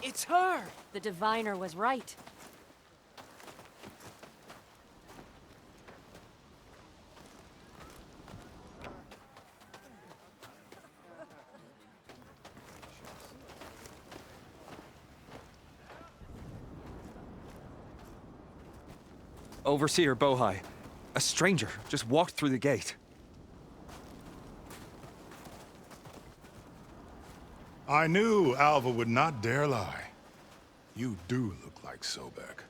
It's her! The diviner was right. Overseer Bohai. A stranger just walked through the gate. I knew Alva would not dare lie. You do look like Sobek.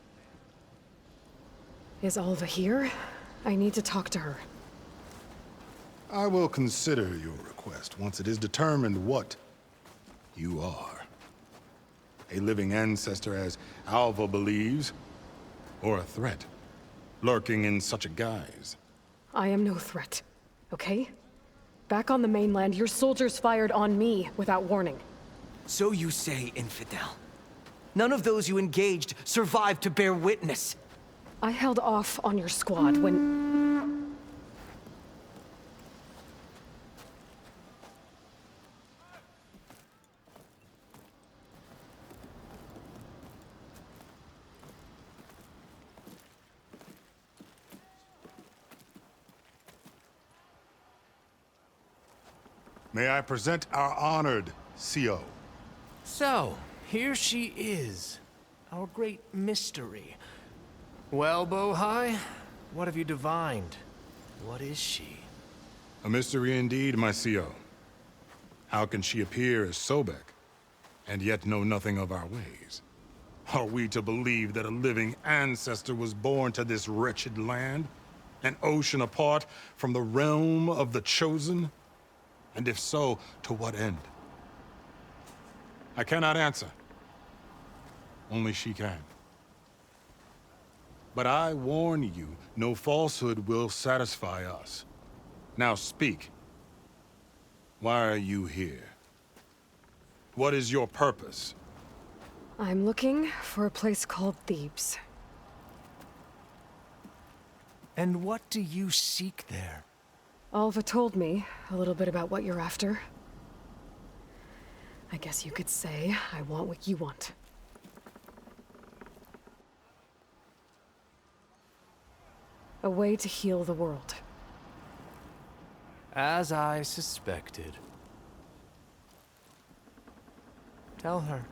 Is Alva here? I need to talk to her. I will consider your request once it is determined what you are. A living ancestor, as Alva believes, or a threat, lurking in such a guise. I am no threat, okay? Back on the mainland, your soldiers fired on me without warning. So you say, infidel. None of those you engaged survived to bear witness. I held off on your squad when... May I present our honored CO? So, here she is, our great mystery. Well, Bohai, what have you divined? What is she? A mystery indeed, my CO. How can she appear as Sobek, and yet know nothing of our ways? Are we to believe that a living ancestor was born to this wretched land? An ocean apart from the realm of the Chosen? And if so, to what end? I cannot answer. Only she can. But I warn you, no falsehood will satisfy us. Now speak. Why are you here? What is your purpose? I'm looking for a place called Thebes. And what do you seek there? Alva told me a little bit about what you're after. I guess you could say I want what you want. A way to heal the world. As I suspected. Tell her.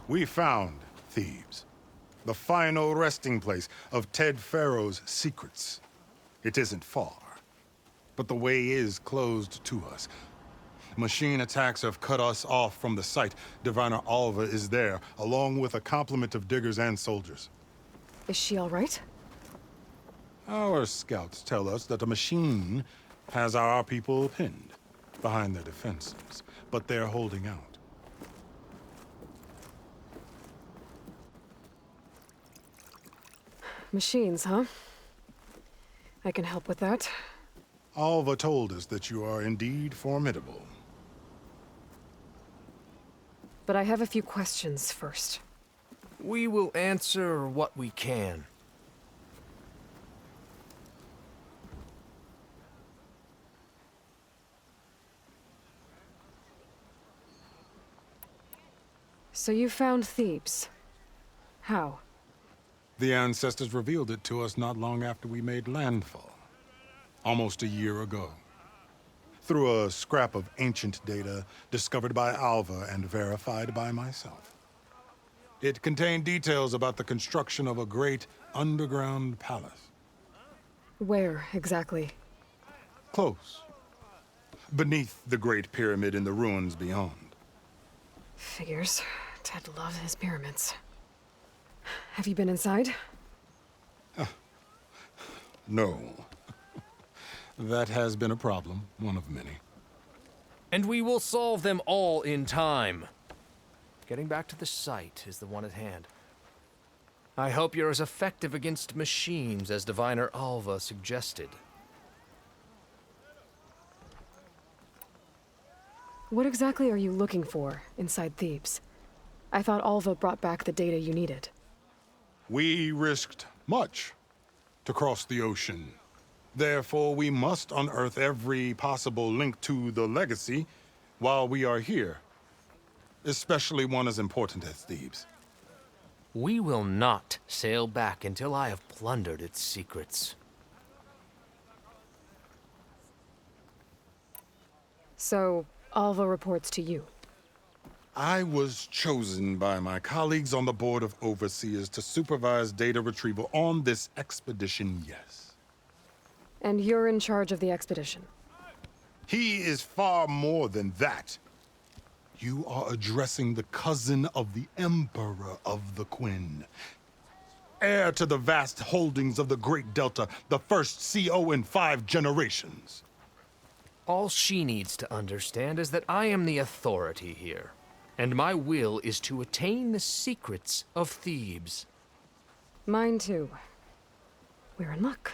We found Thebes, the final resting place of Ted Pharaoh's secrets. It isn't far, but the way is closed to us. Machine attacks have cut us off from the site. Diviner Alva is there, along with a complement of diggers and soldiers. Is she all right? Our scouts tell us that a machine has our people pinned behind their defenses, but they're holding out. Machines, huh? I can help with that. Alva told us that you are indeed formidable. But I have a few questions first. We will answer what we can. So you found Thebes. How? The ancestors revealed it to us not long after we made landfall. Almost a year ago. Through a scrap of ancient data discovered by Alva and verified by myself. It contained details about the construction of a great underground palace. Where, exactly? Close. Beneath the Great Pyramid in the ruins beyond. Figures. Ted loves his pyramids. Have you been inside? No. That has been a problem, one of many. And we will solve them all in time. Getting back to the site is the one at hand. I hope you're as effective against machines as Diviner Alva suggested. What exactly are you looking for inside Thebes? I thought Alva brought back the data you needed. We risked much to cross the ocean. Therefore, we must unearth every possible link to the legacy while we are here. especially one as important as Thebes. We will not sail back until I have plundered its secrets. So, Alva reports to you. I was chosen by my colleagues on the Board of Overseers to supervise data retrieval on this expedition, yes. And you're in charge of the expedition. He is far more than that. You are addressing the cousin of the Emperor of the Quinn. Heir to the vast holdings of the Great Delta, the first CO in 5 generations. All she needs to understand is that I am the authority here, and my will is to attain the secrets of Thebes. Mine too. We're in luck.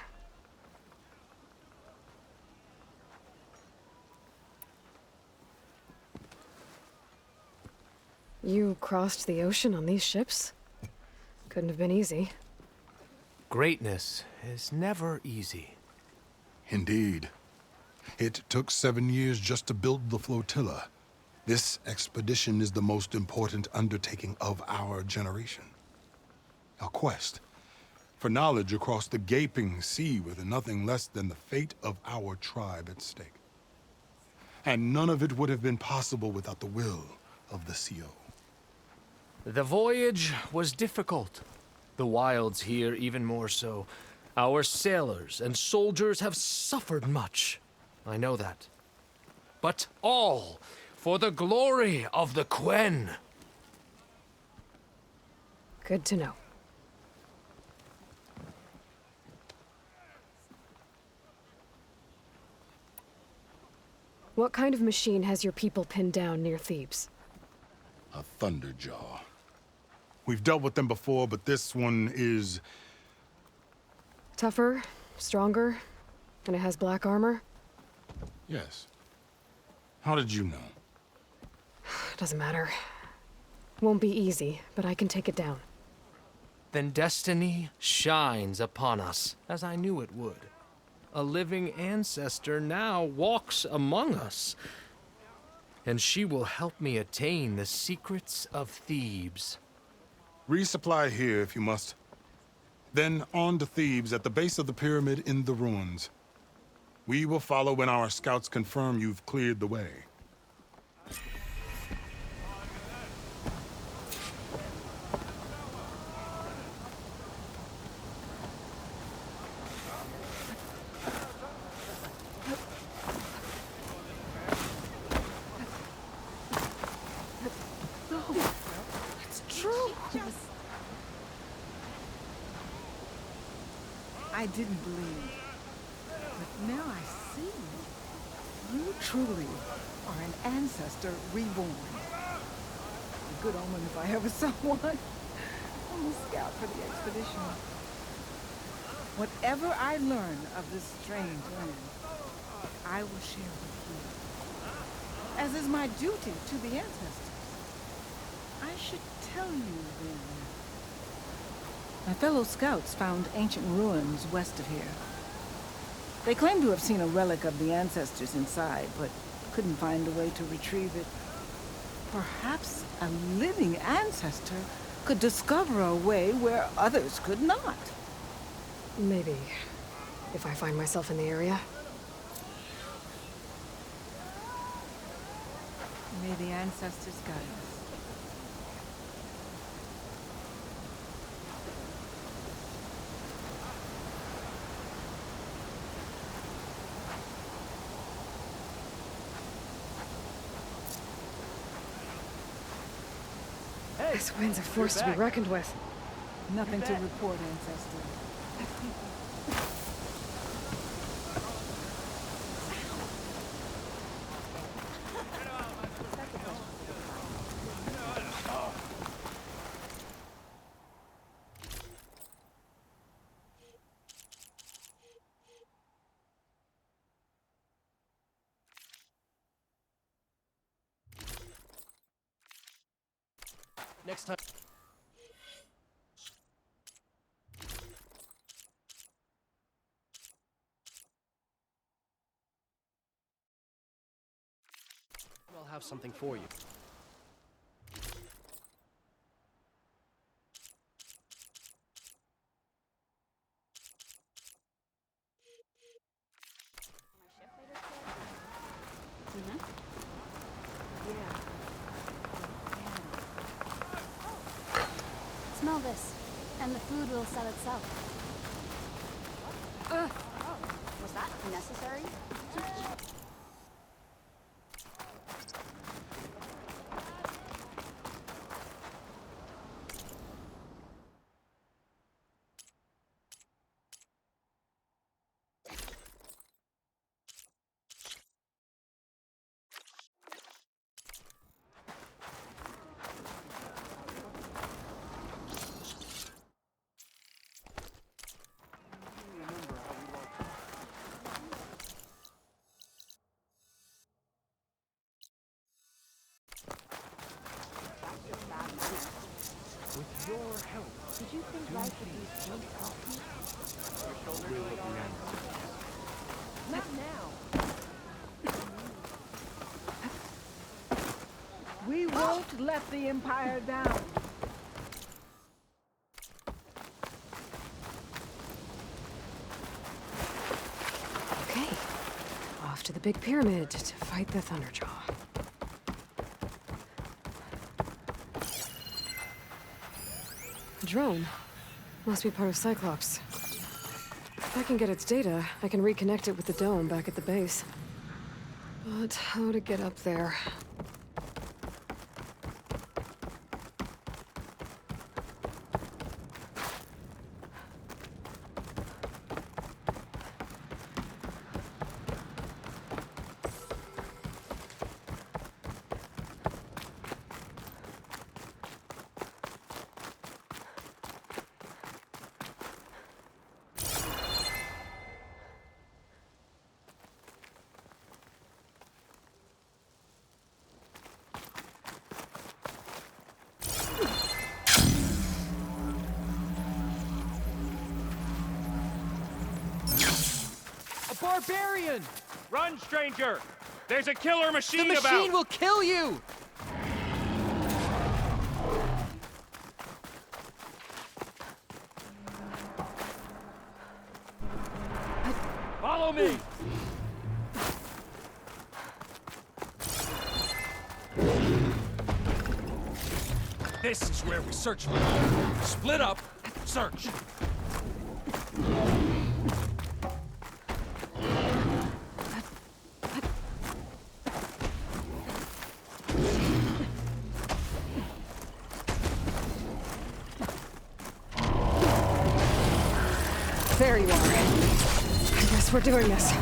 You crossed the ocean on these ships? Couldn't have been easy. Greatness is never easy. Indeed. It took 7 years just to build the flotilla. This expedition is the most important undertaking of our generation. A quest for knowledge across the gaping sea with nothing less than the fate of our tribe at stake. And none of it would have been possible without the will of the CO. The voyage was difficult. The wilds here even more so. Our sailors and soldiers have suffered much. I know that. But all for the glory of the Quen. Good to know. What kind of machine has your people pinned down near Thebes? A Thunderjaw. We've dealt with them before, but this one is... Tougher, stronger, and it has black armor? Yes. How did you know? Doesn't matter. Won't be easy, but I can take it down. Then destiny shines upon us, as I knew it would. A living ancestor now walks among us, and she will help me attain the secrets of Thebes. Resupply here if you must. Then on to Thebes at the base of the pyramid in the ruins. We will follow when our scouts confirm you've cleared the way. I didn't believe, but now I see. You truly are an ancestor reborn. A good omen if I ever saw one. I'm a scout for the expedition. Whatever I learn of this strange land, I will share with you. As is my duty to the ancestors. I should tell you then. My fellow scouts found ancient ruins west of here. They claim to have seen a relic of the ancestors inside, but couldn't find a way to retrieve it. Perhaps a living ancestor could discover a way where others could not. Maybe. If I find myself in the area. May the ancestors guide us. These winds are forced to be reckoned with. Nothing to report, ancestor. Next time. I'll have something for you. and the food will sell itself. Was that necessary? With your help, Did you think life would be so healthy? Not now. We won't let the Empire down. Okay. Off to the big pyramid to fight the Thunderjaw. A drone. Must be part of Cyclops. If I can get its data, I can reconnect it with the dome back at the base. But how to get up there? barbarian! Run, stranger! There's a killer machine The about! machine will kill you! Follow me! This is where we search for them. Split up, search. There you are. I guess we're doing this.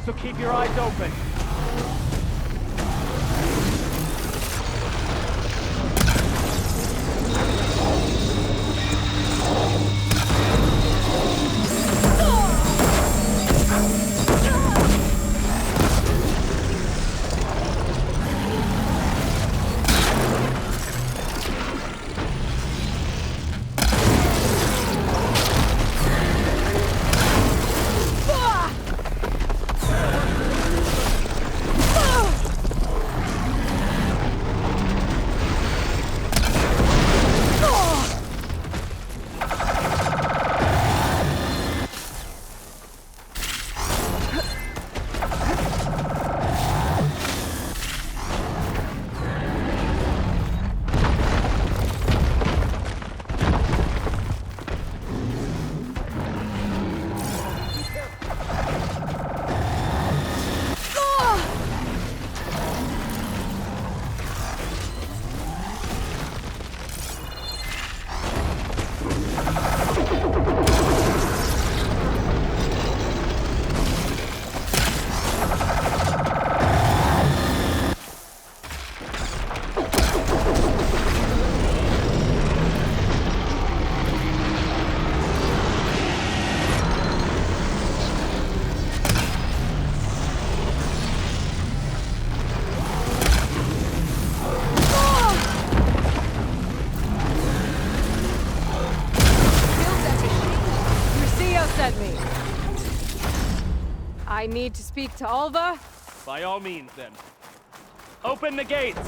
So keep your eyes open. I need to speak to Alva? By all means, then. Open the gates!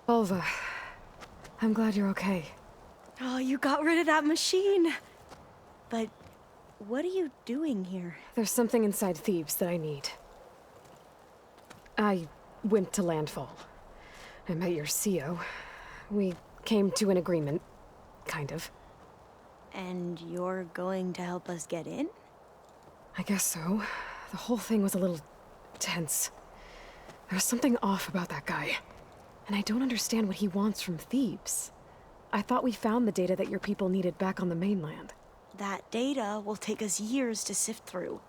Alva, I'm glad you're okay. Oh, you got rid of that machine. But what are you doing here? There's something inside Thebes that I need. I went to landfall. I met your CO. We came to an agreement, kind of. And you're going to help us get in? I guess so. The whole thing was a little tense. There was something off about that guy. And I don't understand what he wants from Thebes. I thought we found the data that your people needed back on the mainland. That data will take us years to sift through.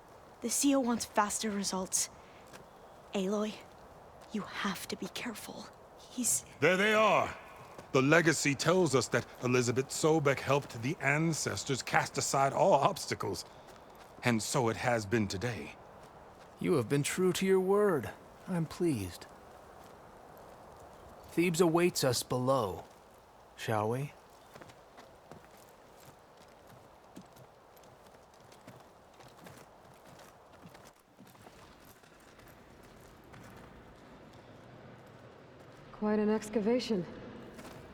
The CO wants faster results. Aloy, you have to be careful. There they are! The legacy tells us that Elizabeth Sobek helped the ancestors cast aside all obstacles. And so it has been today. You have been true to your word. I'm pleased. Thebes awaits us below. Shall we? Quite an excavation.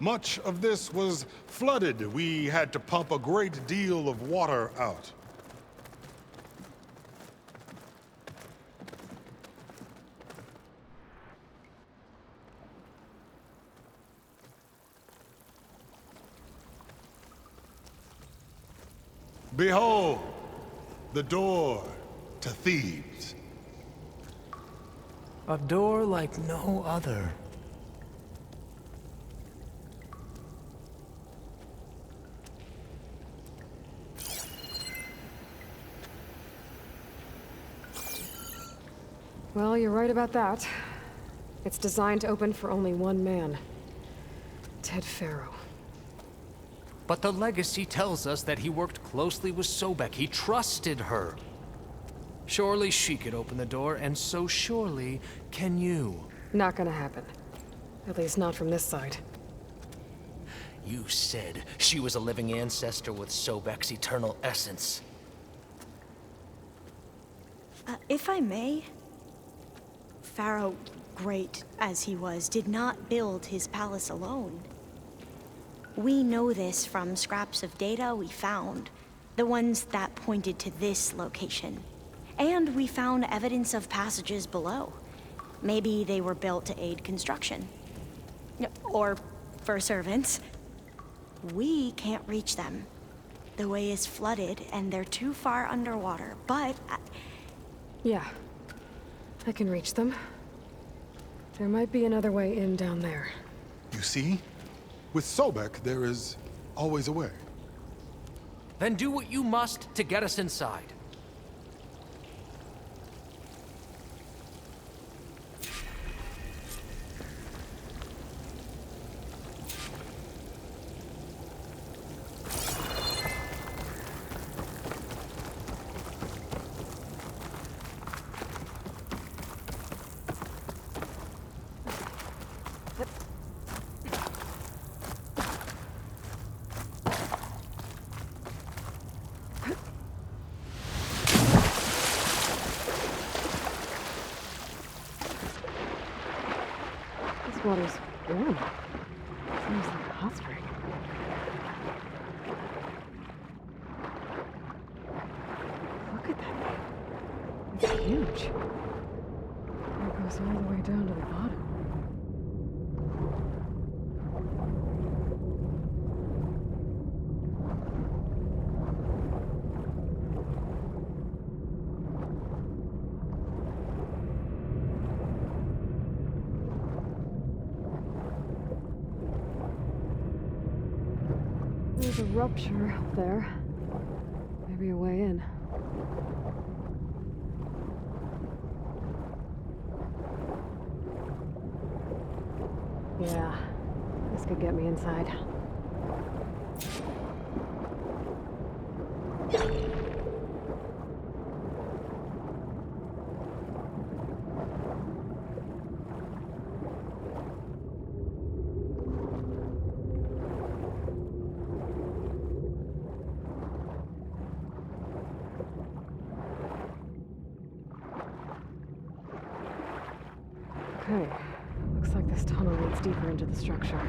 Much of this was flooded. We had to pump a great deal of water out. Behold, the door to Thebes. A door like no other. Well, you're right about that. It's designed to open for only one man. Ted Farrow. But the legacy tells us that he worked closely with Sobek. He trusted her. Surely she could open the door, and so surely can you. Not gonna happen. At least not from this side. You said she was a living ancestor with Sobek's eternal essence. If I may, Pharaoh, great as he was, did not build his palace alone. We know this from scraps of data we found, the ones that pointed to this location. And we found evidence of passages below. Maybe they were built to aid construction. Or for servants. We can't reach them. The way is flooded and they're too far underwater, but... Yeah. I can reach them. There might be another way in down there. You see? With Sobek, there is always a way. Then do what you must to get us inside. This water's warm. Seems like a hot spring. Look at that thing. It's huge. It goes all the way down to the bottom. There's a rupture up there. Maybe a way in. Yeah, this could get me inside. Okay. Looks like this tunnel leads deeper into the structure.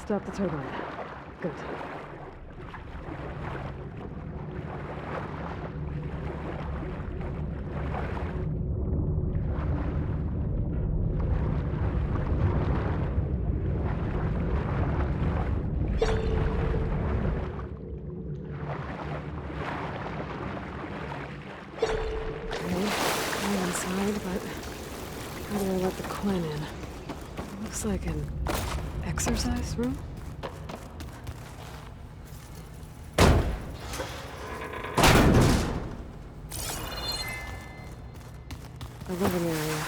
Stop the turbine. Good. I'm inside, but how do I let the Quinn in? It looks like an exercise room? The living area.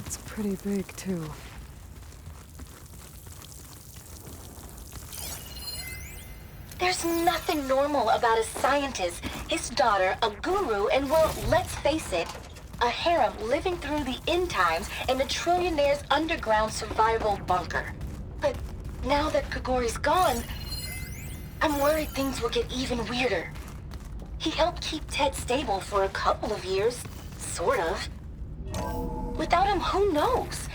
It's pretty big, too. There's nothing normal about a scientist, his daughter, a guru, and well, let's face it, a harem living through the end times in a trillionaire's underground survival bunker. But now that Kagori's gone, I'm worried things will get even weirder. He helped keep Ted stable for a couple of years, sort of. Without him, who knows?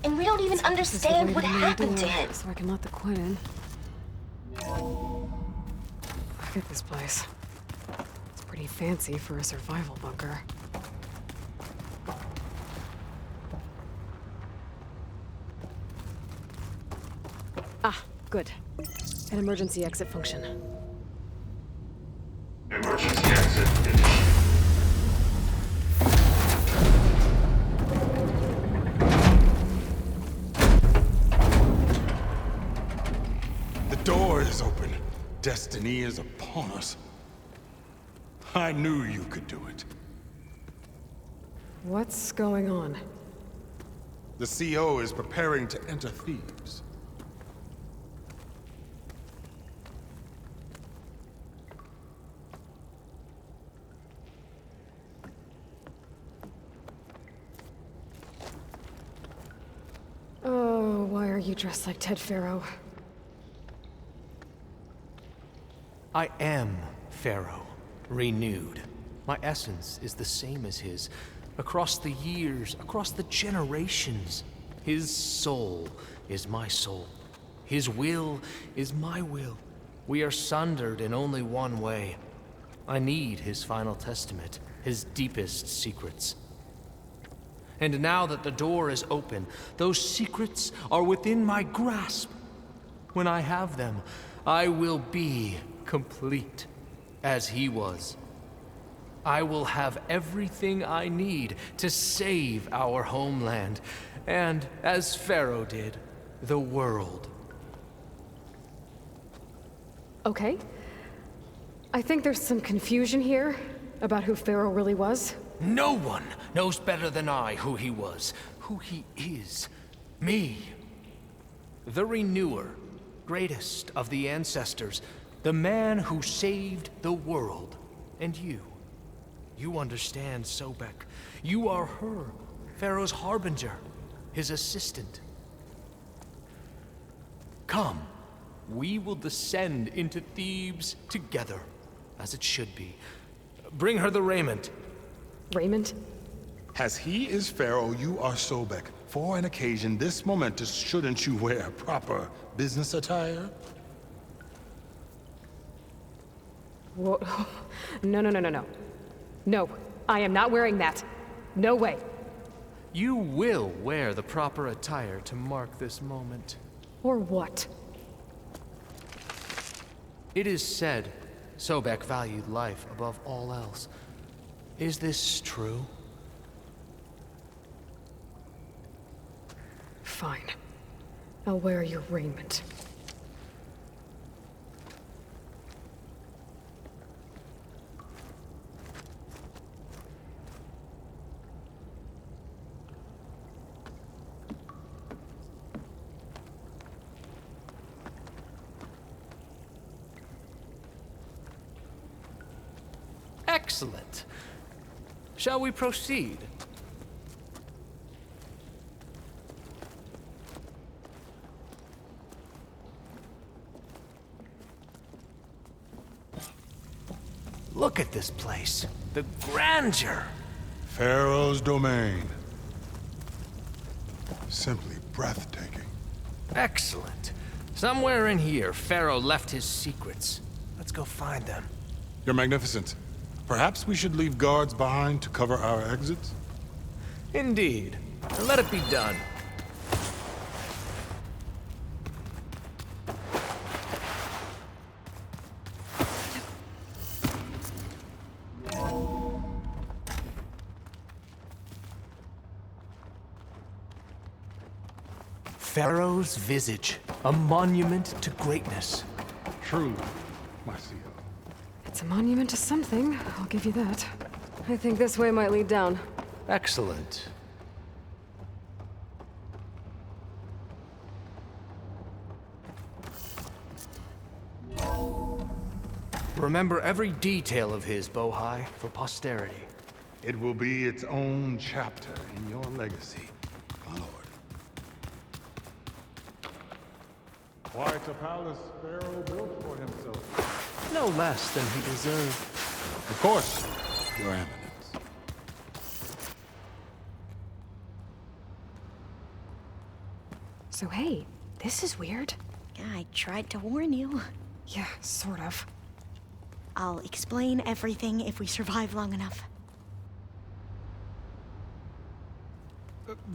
And we don't even understand what happened to him. So I can let the Quinn in. Look at this place. It's pretty fancy for a survival bunker. Ah, good. An emergency exit function. Emergency exit initiated. The door is open. Destiny is upon us. I knew you could do it. What's going on? The CO is preparing to enter Thebes. Oh, why are you dressed like Ted Faro? I am Pharaoh, renewed. My essence is the same as his. Across the years, across the generations. His soul is my soul. His will is my will. We are sundered in only one way. I need his final testament, his deepest secrets. And now that the door is open, those secrets are within my grasp. When I have them, I will be complete, as he was. I will have everything I need to save our homeland, and, as Pharaoh did, the world. Okay. I think there's some confusion here about who Pharaoh really was. No one knows better than I who he was, who he is. Me. The Renewer, greatest of the ancestors, the man who saved the world. And you. You understand, Sobek. You are her, Pharaoh's harbinger, his assistant. Come, we will descend into Thebes together, as it should be. Bring her the raiment. Raiment? As he is Pharaoh, you are Sobek. For an occasion this momentous, shouldn't you wear proper business attire? Whoa. No, no, no, no, no. No, I am not wearing that. No way. You will wear the proper attire to mark this moment. Or what? It is said Sobek valued life above all else. Is this true? Fine. I'll wear your raiment. Excellent. Shall we proceed? Look at this place. The grandeur. Pharaoh's domain. Simply breathtaking. Excellent. Somewhere in here, Pharaoh left his secrets. Let's go find them. Your Magnificence. Perhaps we should leave guards behind to cover our exits? Indeed. Let it be done. Pharaoh's visage, a monument to greatness. True, Marcio. It's a monument to something, I'll give you that. I think this way might lead down. Excellent. Remember every detail of his, Bohai, for posterity. It will be its own chapter in your legacy, my lord. Quite a palace Pharaoh built for himself. No less than he deserved. Of course, Your Eminence. So hey, this is weird. I tried to warn you. Yeah, sort of. I'll explain everything if we survive long enough.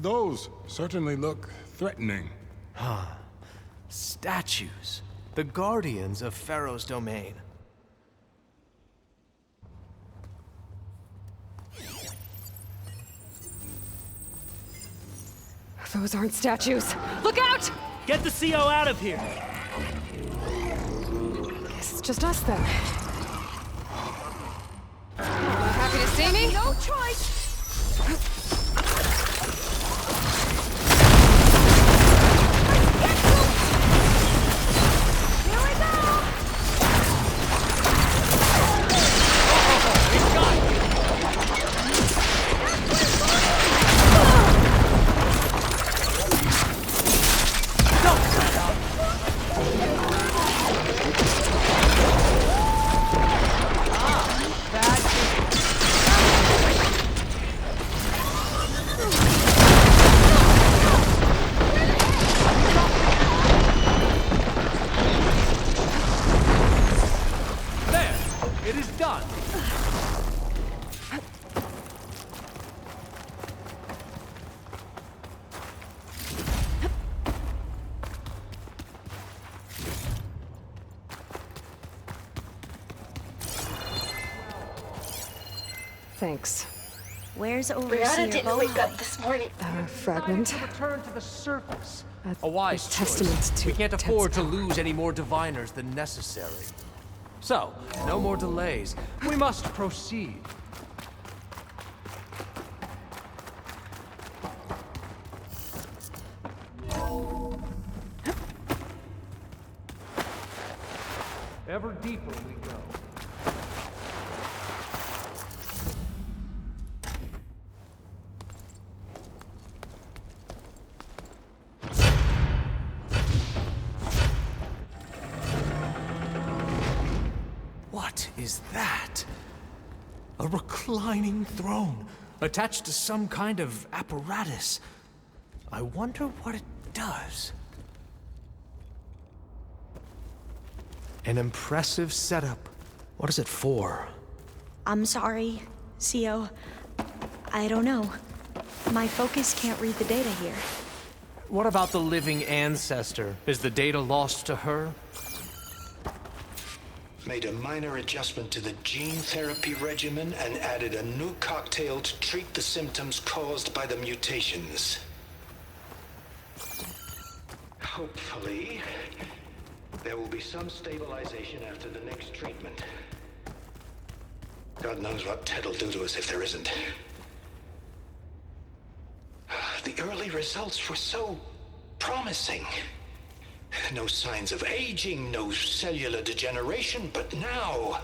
Those certainly look threatening. Statues. The guardians of Pharaoh's domain. Those aren't statues. Look out! Get the CO out of here! Guess it's just us then. Happy to see me? No choice! Thanks. Where's Brianna Overseer didn't wake up Bohai? this morning. Fragment. To return to the surface. A A wise testament choice. to We can't Ted's afford to power. lose any more diviners than necessary. So, no more delays. We must proceed. Ever deeper we go. What is that? A reclining throne, attached to some kind of apparatus. I wonder what it does. An impressive setup. What is it for? I'm sorry, CO. I don't know. My focus can't read the data here. What about the living ancestor? Is the data lost to her? Made a minor adjustment to the gene therapy regimen and added a new cocktail to treat the symptoms caused by the mutations. Hopefully, there will be some stabilization after the next treatment. God knows what Ted will do to us if there isn't. The early results were so promising. No signs of aging, no cellular degeneration, but now...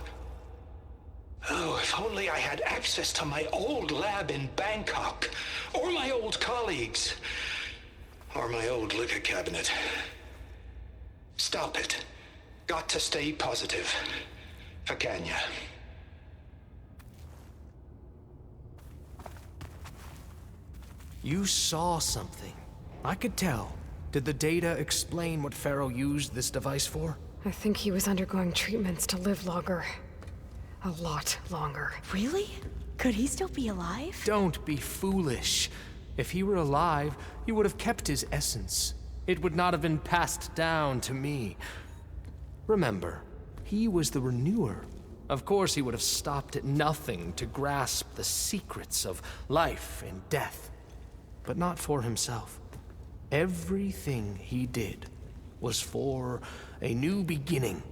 Oh, if only I had access to my old lab in Bangkok, or my old colleagues, or my old liquor cabinet. Stop it. Got to stay positive. For Kenya. You saw something. I could tell. Did the data explain what Pharaoh used this device for? I think he was undergoing treatments to live longer. A lot longer. Really? Could he still be alive? Don't be foolish. If he were alive, he would have kept his essence. It would not have been passed down to me. Remember, he was the renewer. Of course, he would have stopped at nothing to grasp the secrets of life and death. But not for himself. Everything he did was for a new beginning.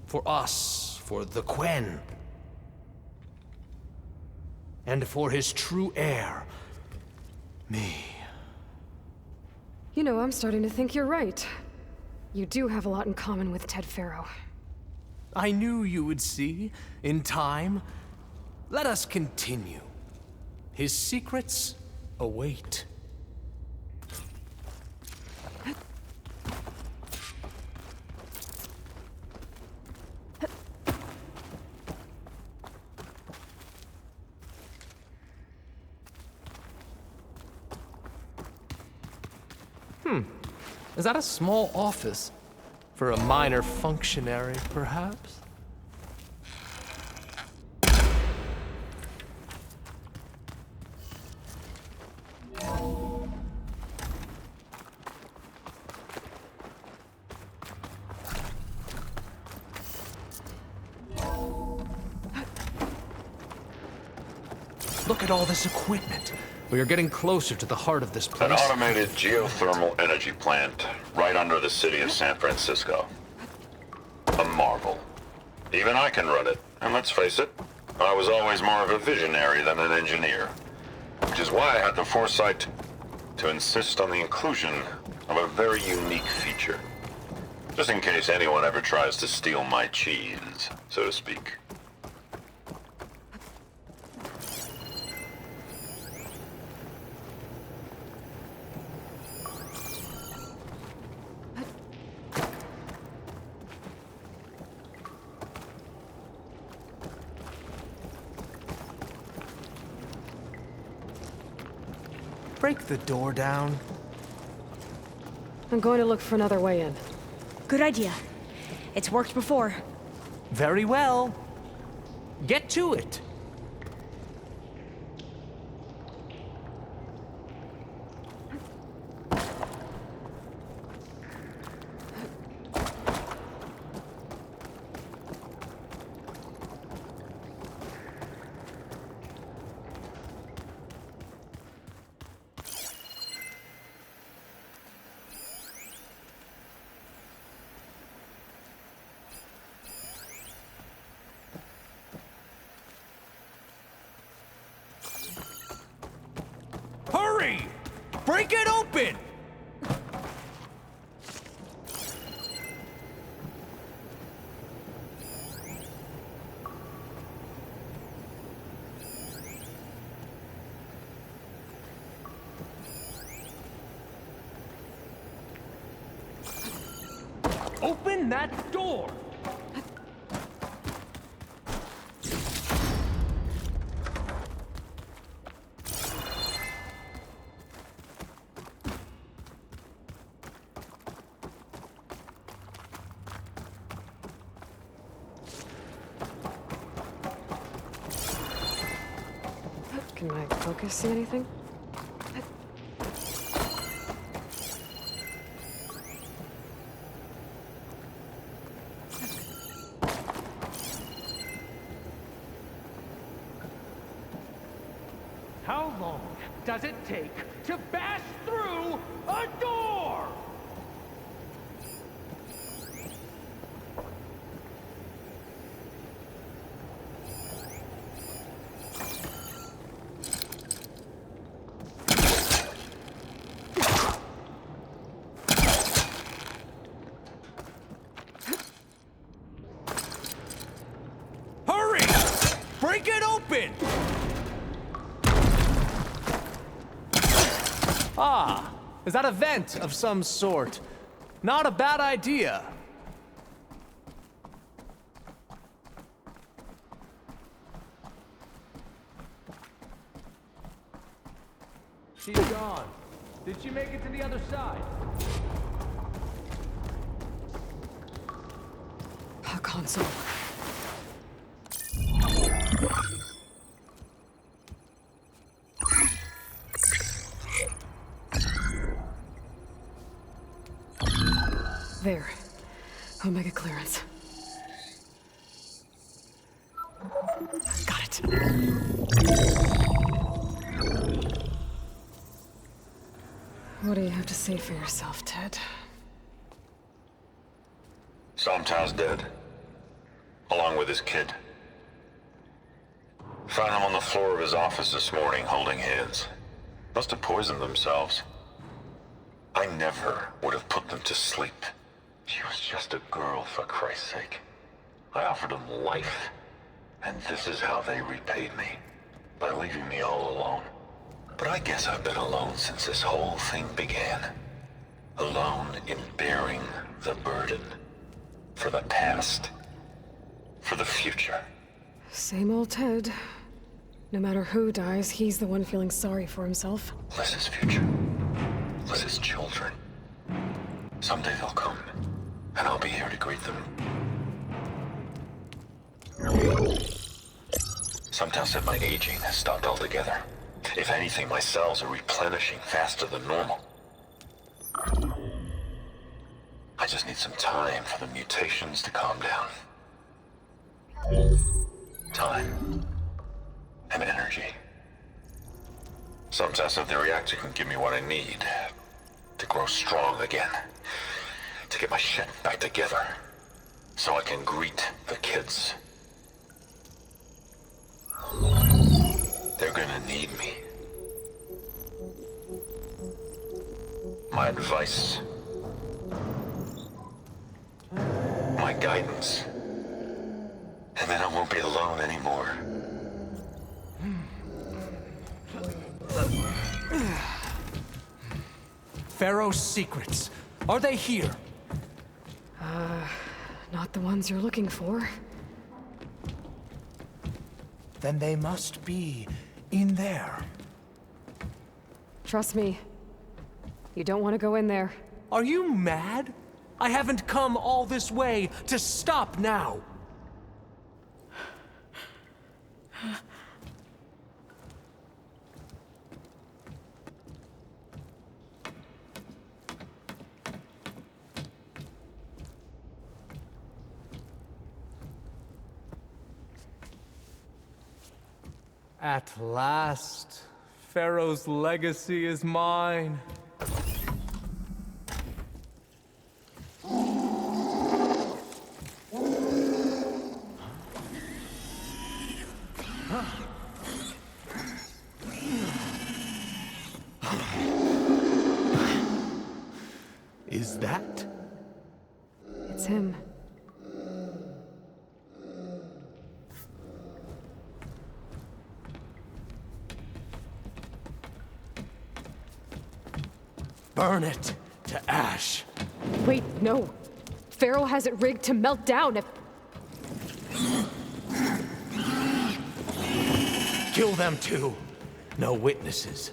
For us, for the Quen. And for his true heir, me. You know, I'm starting to think you're right. You do have a lot in common with Ted Pharaoh. I knew you would see, in time. Let us continue. His secrets await. Is that a small office? For a minor functionary, perhaps? Look at all this equipment. We are getting closer to the heart of this place. An automated geothermal energy plant right under the city of San Francisco. A marvel. Even I can run it, and let's face it, I was always more of a visionary than an engineer. Which is why I had the foresight to insist on the inclusion of a very unique feature. Just in case anyone ever tries to steal my cheese, so to speak. Break the door down. I'm going to look for another way in. Good idea. It's worked before. Very well. Get to it. Break it open! Open that door! Can my focus see anything? How long does it take to bash through a door? Hurry! Break it open! Ah, is that a vent of some sort? Not a bad idea. She's gone. Did she make it to the other side? A console. There. Omega clearance. Got it. What do you have to say for yourself, Ted? Somto's dead. Along with his kid. Found him on the floor of his office this morning, holding hands. Must have poisoned themselves. I never would have put them to sleep. She was just a girl, for Christ's sake. I offered them life. And this is how they repaid me. By leaving me all alone. But I guess I've been alone since this whole thing began. Alone in bearing the burden. For the past. For the future. Same old Ted. No matter who dies, he's the one feeling sorry for himself. Liz's future. Liz's children. Someday they'll come. And I'll be here to greet them. Sometimes said my aging has stopped altogether. If anything, my cells are replenishing faster than normal. I just need some time for the mutations to calm down. Time. And energy. Sometimes said the reactor can give me what I need to grow strong again. To get my shit back together. So I can greet the kids. They're gonna need me. My advice. My guidance. And then I won't be alone anymore. Pharaoh's secrets. Are they here? Not the ones you're looking for. Then they must be in there. Trust me. You don't want to go in there. Are you mad? I haven't come all this way to stop now. At last, Pharaoh's legacy is mine. is that? It's him. Burn it to ash. Wait, no. Pharaoh has it rigged to melt down if... Kill them too. No witnesses.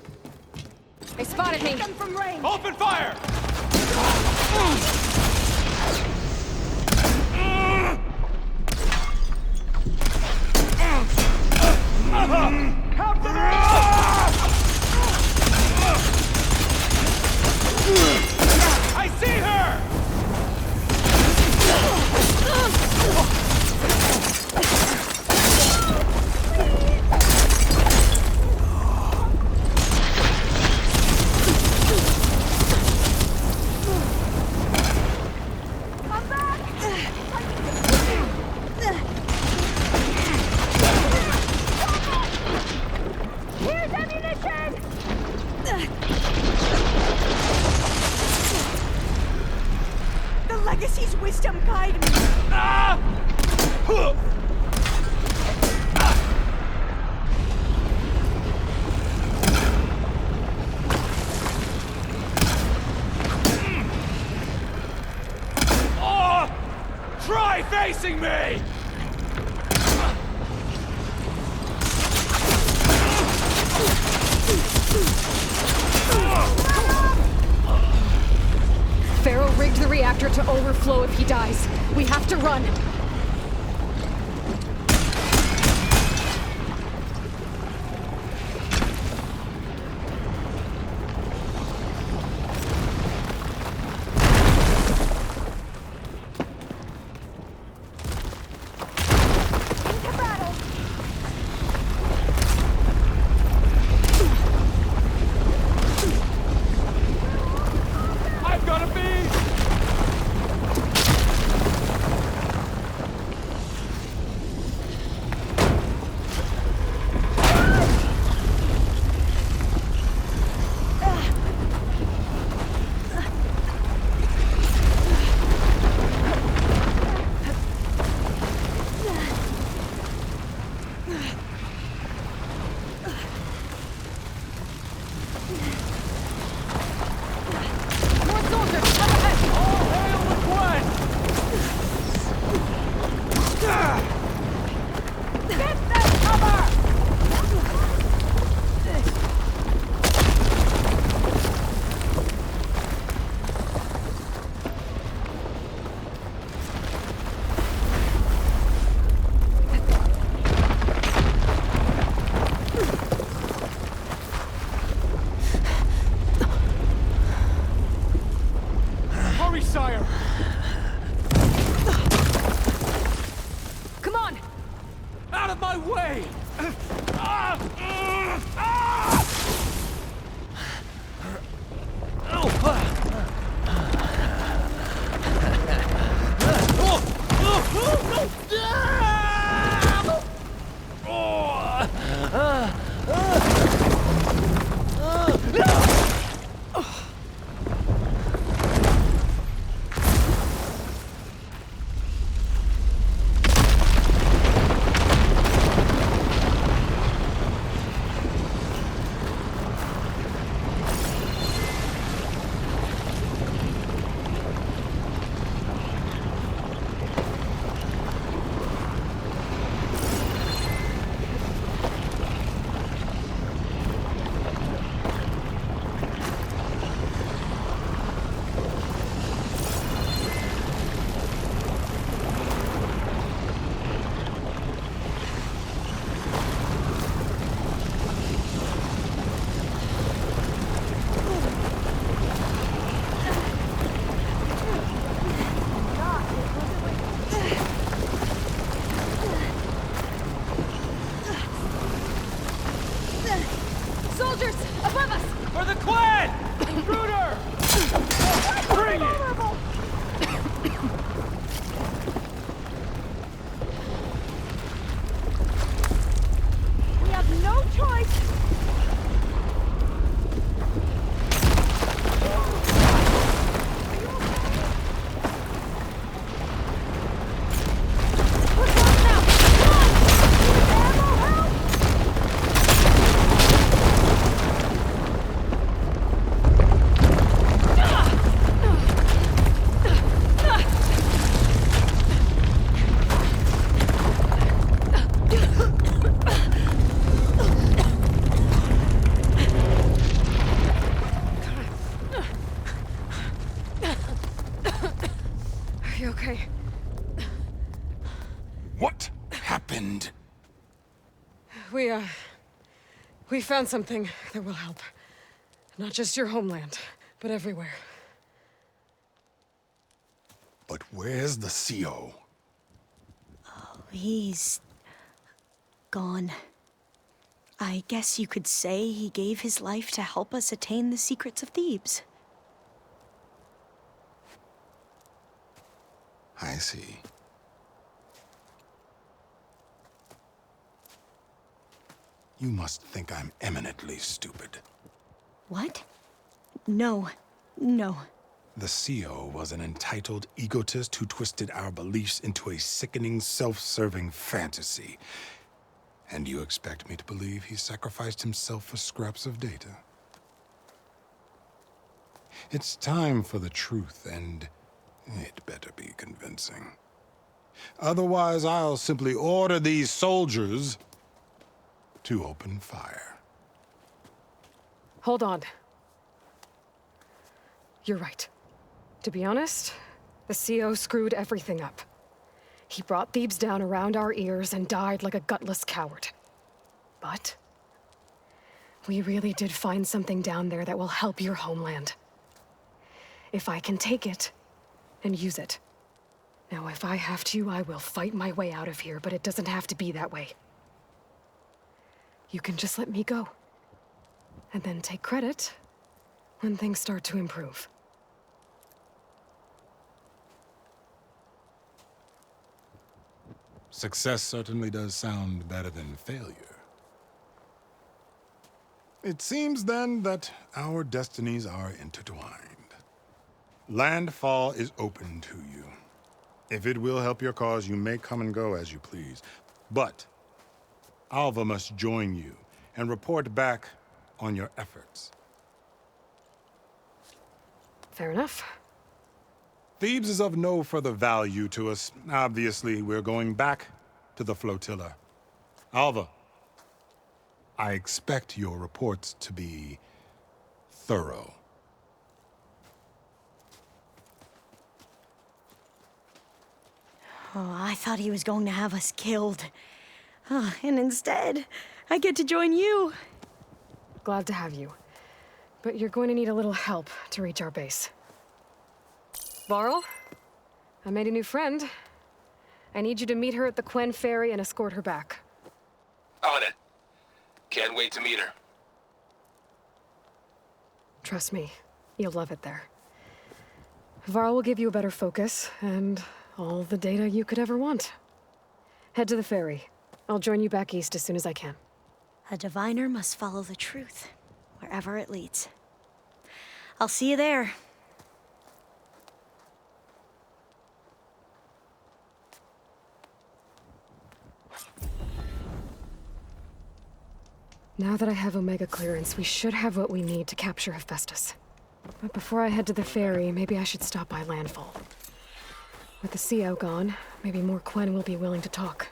They spotted me! Them from range! Open fire! I see her! Here's ammunition! The Legacy's wisdom guide me. Try facing me! Pharaoh rigged the reactor to overflow if he dies. We have to run. I've got a bead! You okay? What happened? We found something that will help. Not just your homeland, but everywhere. But where's the CO? He's gone. I guess you could say he gave his life to help us attain the secrets of Thebes. I see. You must think I'm eminently stupid. What? No. No. The CO was an entitled egotist who twisted our beliefs into a sickening, self-serving fantasy. And you expect me to believe he sacrificed himself for scraps of data? It's time for the truth, and it better be convincing. Otherwise, I'll simply order these soldiers to open fire. Hold on. You're right. To be honest, the CO screwed everything up. He brought Thebes down around our ears and died like a gutless coward. But we really did find something down there that will help your homeland. If I can take it and use it. Now, if I have to, I will fight my way out of here, but it doesn't have to be that way. You can just let me go. And then take credit when things start to improve. Success certainly does sound better than failure. It seems then that our destinies are intertwined. Landfall is open to you. If it will help your cause, you may come and go as you please. But Alva must join you and report back on your efforts. Fair enough. Thebes is of no further value to us. Obviously, we're going back to the flotilla. Alva, I expect your reports to be thorough. Oh, I thought he was going to have us killed. And instead, I get to join you. Glad to have you. But you're going to need a little help to reach our base. Varl, I made a new friend. I need you to meet her at the Quen Ferry and escort her back. On it. Can't wait to meet her. Trust me, you'll love it there. Varl will give you a better focus, and all the data you could ever want. Head to the ferry. I'll join you back east as soon as I can. A diviner must follow the truth, wherever it leads. I'll see you there. Now that I have Omega clearance, we should have what we need to capture Hephaestus. But before I head to the ferry, maybe I should stop by Landfall. With the CO gone, maybe more Quen will be willing to talk.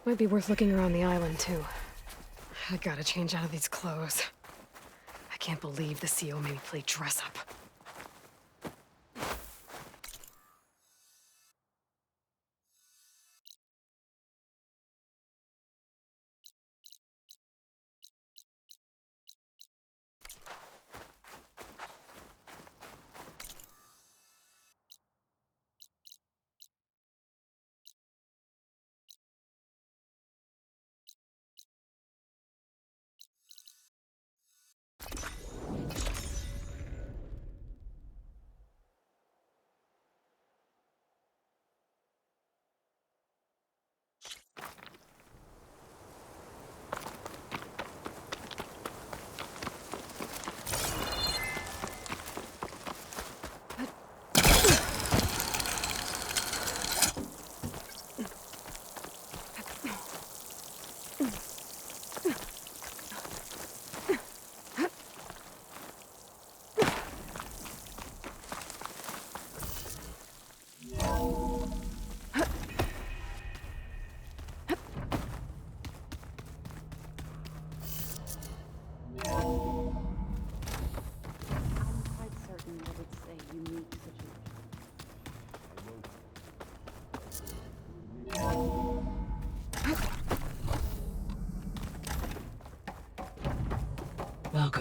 Might be worth looking around the island, too. I gotta change out of these clothes. I can't believe the CO made me play dress up.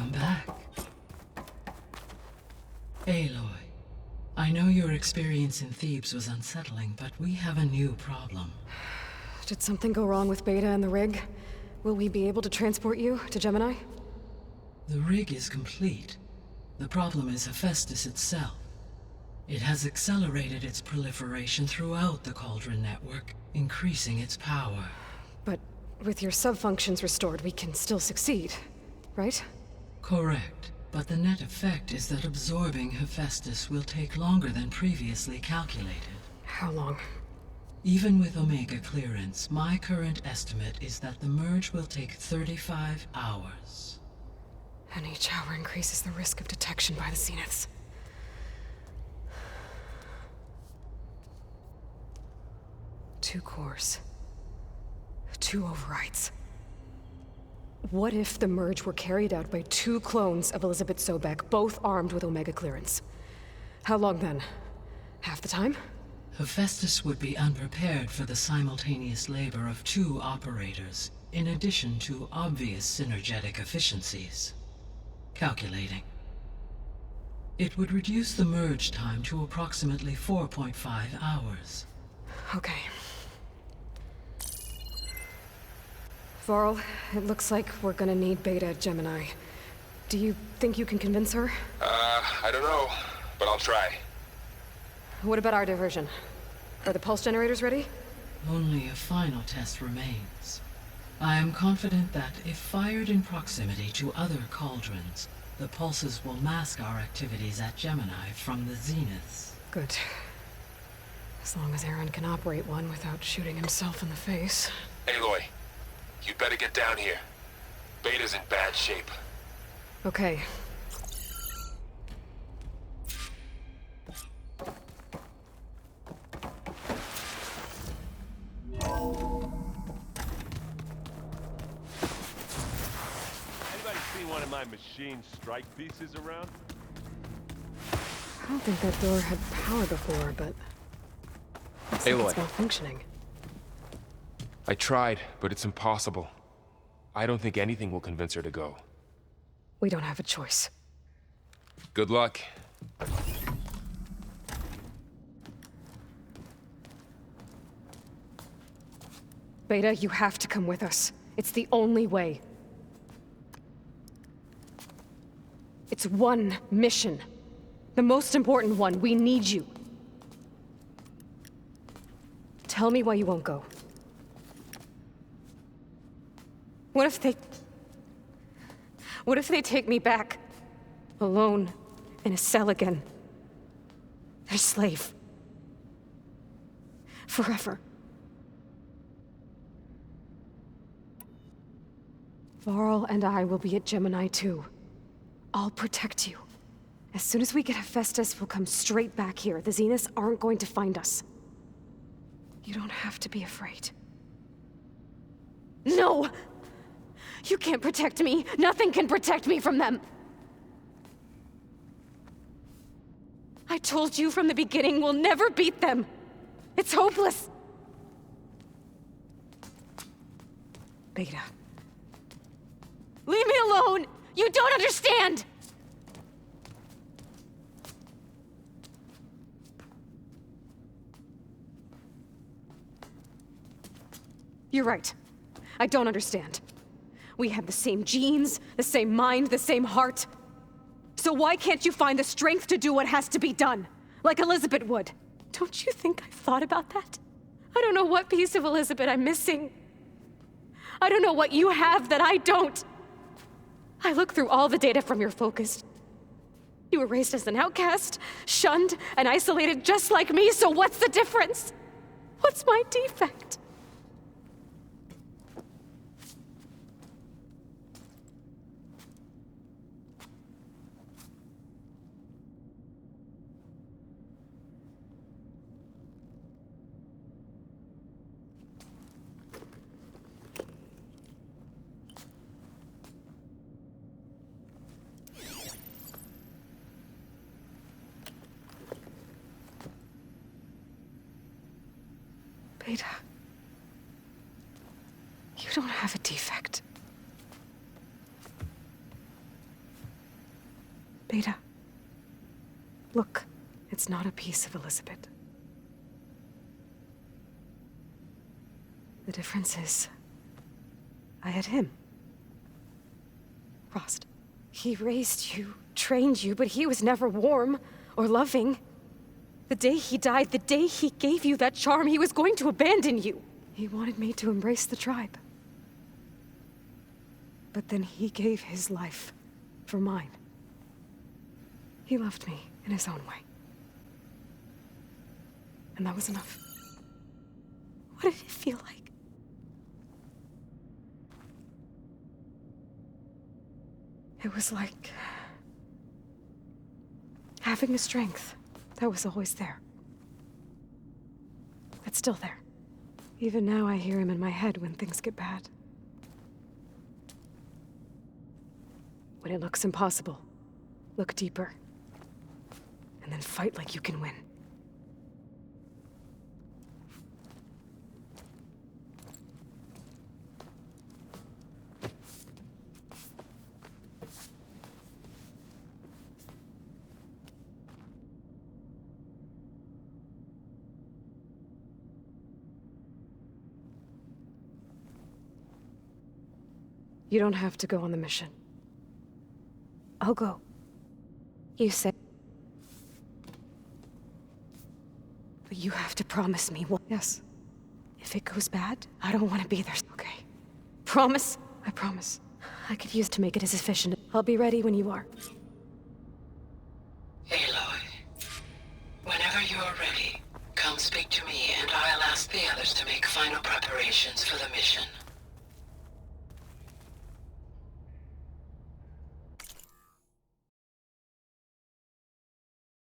Welcome back. Aloy, I know your experience in Thebes was unsettling, but we have a new problem. Did something go wrong with Beta and the rig? Will we be able to transport you to Gemini? The rig is complete. The problem is Hephaestus itself. It has accelerated its proliferation throughout the Cauldron network, increasing its power. But with your sub-functions restored, we can still succeed, right? Correct. But the net effect is that absorbing Hephaestus will take longer than previously calculated. How long? Even with Omega clearance, my current estimate is that the merge will take 35 hours. And each hour increases the risk of detection by the Zeniths. Two cores. Two overrides. What if the merge were carried out by two clones of Elizabeth Sobek, both armed with Omega clearance? How long then? Half the time? Hephaestus would be unprepared for the simultaneous labor of two operators, in addition to obvious synergetic efficiencies. Calculating. It would reduce the merge time to approximately 4.5 hours. Okay. Varl, it looks like we're gonna need Beta at Gemini. Do you think you can convince her? I don't know, but I'll try. What about our diversion? Are the pulse generators ready? Only a final test remains. I am confident that if fired in proximity to other cauldrons, the pulses will mask our activities at Gemini from the Zeniths. Good. As long as Aaron can operate one without shooting himself in the face. Aloy, you better get down here. Beta's in bad shape. Okay. Anybody seen one of my machine strike pieces around? I don't think that door had power before, but... looks like it's malfunctioning. I tried, but it's impossible. I don't think anything will convince her to go. We don't have a choice. Good luck. Beta, you have to come with us. It's the only way. It's one mission. The most important one. We need you. Tell me why you won't go. What if they take me back? Alone, in a cell again. Their slave. Forever. Varl and I will be at Gemini too. I'll protect you. As soon as we get Hephaestus, we'll come straight back here. The Zeniths aren't going to find us. You don't have to be afraid. No! You can't protect me. Nothing can protect me from them. I told you from the beginning, we'll never beat them. It's hopeless. Beta. Leave me alone! You don't understand! You're right. I don't understand. We have the same genes, the same mind, the same heart. So why can't you find the strength to do what has to be done? Like Elizabeth would. Don't you think I've thought about that? I don't know what piece of Elizabeth I'm missing. I don't know what you have that I don't. I look through all the data from your focus. You were raised as an outcast, shunned, and isolated just like me, so what's the difference? What's my defect? Beta, you don't have a defect. Beta. Look, it's not a piece of Elizabeth. The difference is, I had him. Rost. He raised you, trained you, but he was never warm or loving. The day he died, the day he gave you that charm, he was going to abandon you. He wanted me to embrace the tribe. But then he gave his life for mine. He loved me in his own way. And that was enough. What did it feel like? It was like having a strength that was always there. That's still there. Even now I hear him in my head when things get bad. When it looks impossible, look deeper. And then fight like you can win. You don't have to go on the mission. I'll go. You say. But you have to promise me what? Yes. If it goes bad, I don't want to be there. Okay. Promise? I promise. I could use to make it as efficient. I'll be ready when you are. Aloy, whenever you are ready, come speak to me and I'll ask the others to make final preparations for the mission.